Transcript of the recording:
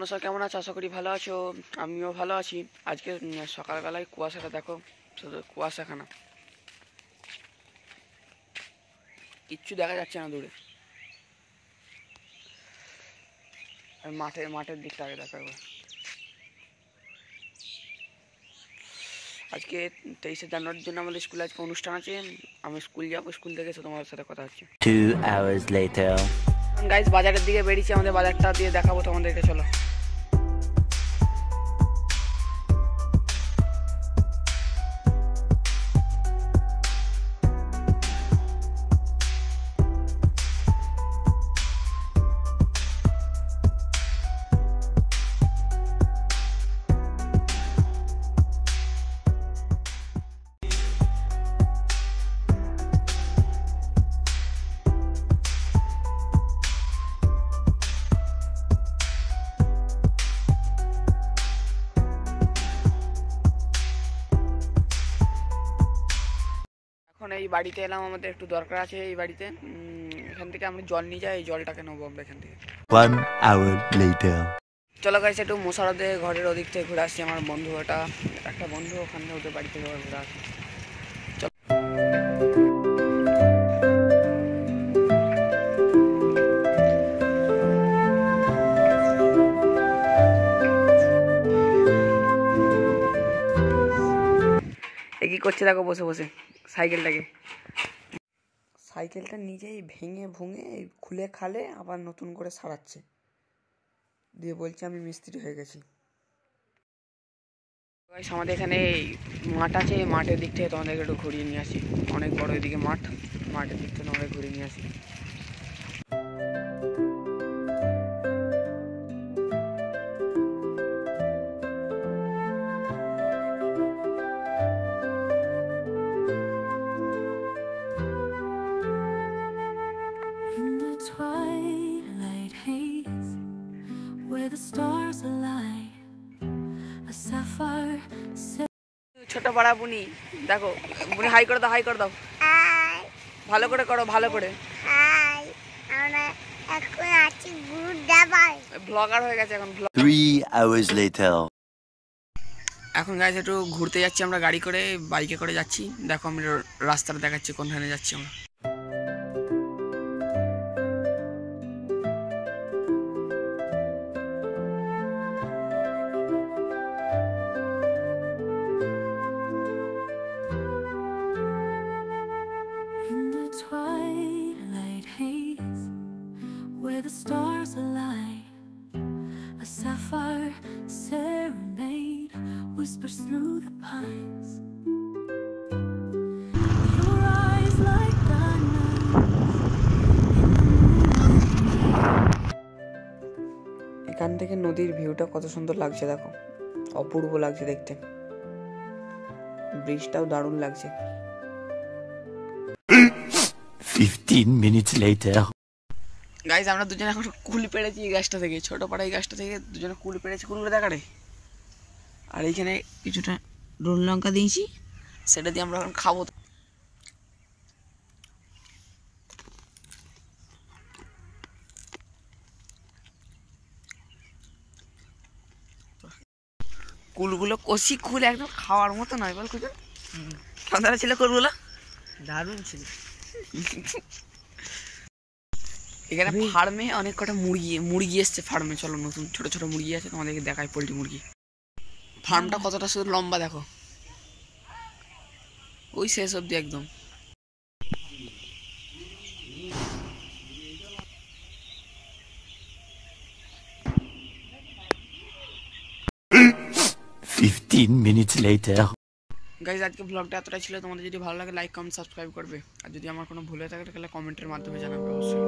তোমরা সব কেমন আছো? আশা করি ভালো আছো, আমিও ভালো আছি। আজকে সকালবেলায় কুয়াশাটা দেখো, শুধু কুয়াশাখানা, কিচ্ছু দেখা যাচ্ছে না দূরে। আর মাঠের দিকটা আগে দেখো একবার। আজকে 23শে জানুয়ারির জন্য আমাদের স্কুলে আজকে অনুষ্ঠান আছে। আমি স্কুল যাবো, স্কুল থেকে এসে তোমার সাথে কথা হচ্ছে। 2 hours later. গাইস বাজারের দিকে বেরিয়েছি, আমাদের বাজারটা দিয়ে দেখাবো তোমাদেরকে, চলো। এখন এই বাড়িতে এলাম, আমাদের একটু দরকার আছে এই বাড়িতে। এখান থেকে আমরা জল নিয়ে যাই, এই জলটাকে নেবো আমরা এখান থেকে। 1 hour later. চলো গাইস একটু মোশারদে ঘরের ওদিক থেকে ঘুরে আসছি। আমার বন্ধু, একটা বন্ধু, ওখানে ওদের বাড়ি থেকে ঘুরে আসি। কি করছে দেখো, বসে বসে সাইকেলটা নিজেই ভেঙে ভুঙে খুলে খালে আবার নতুন করে সারাচ্ছে, দিয়ে বলছে আমি মিস্ত্রি হয়ে গেছি। আমাদের এখানে মাঠ আছে, মাঠের দিক থেকে তোমাদেরকে একটু ঘুরিয়ে নিয়ে আসি। অনেক বড় এদিকে মাঠের দিক থেকে তোমাদের ঘুরিয়ে নিয়ে আসি। Twilight haze where the stars align, a sapphire. ছোট পাড়া বুনি, দেখো বুনি, হাই করে দাও ভালো করে করো, ভালো করে। ব্লগার হয়ে গেছে এখন। 3 hours later. এখন গাইস একটু ঘুরতে যাচ্ছি আমরা, গাড়ি করে, বাইকে করে যাচ্ছি। দেখো আমি রাস্তাটা দেখাচ্ছি কোনখানে যাচ্ছি আমরা। Twilight haze where the stars align, a sapphire serenade whispers through the pines. Your eyes like diamonds. এখান থেকে নদীর ভিউটা কত সুন্দর লাগছে দেখো, অপূর্ব লাগছে দেখতে। ব্রিজটাও দারুণ লাগছে। 15 minutes later. গাইজ আমরা দুজনে এখন কুল পেড়েছি এই গাছটা থেকে, ছোট পাড়া এই গাছটা থেকে দুজনে কুল পেড়েছি, কুলগুলো দেখারে। আর এইখানে কিছুটা রুল লঙ্কা দিয়েছি, সেটা দিয়ে আমরা এখন খাবো। কুলগুলো কষি কুল, একদম খাওয়ার মতো নয়, বল কুচুন কেমন ছিল কুলগুলো? দারুণ ছিল। এখানে ফার্মে অনেক কটা মুরগি এসছে ফার্মে। চলো, নতুন ছোট ছোট মুরগি আছে, তোমাদেরকে দেখাই পোল্ট্রি মুরগি। ফার্মটা কতটা শুধু লম্বা দেখো, ওই শেষ অব্দি একদম। minutes later. গাইজ আজকে ব্লগটা এতটাই ছিল। তোমাদের যদি ভালো লাগে লাইক কমেন্ট সাবস্ক্রাইব করবে, আর যদি আমার কোনো ভুল হয়ে থাকে তাহলে কমেন্টের মাধ্যমে জানাবে অবশ্যই।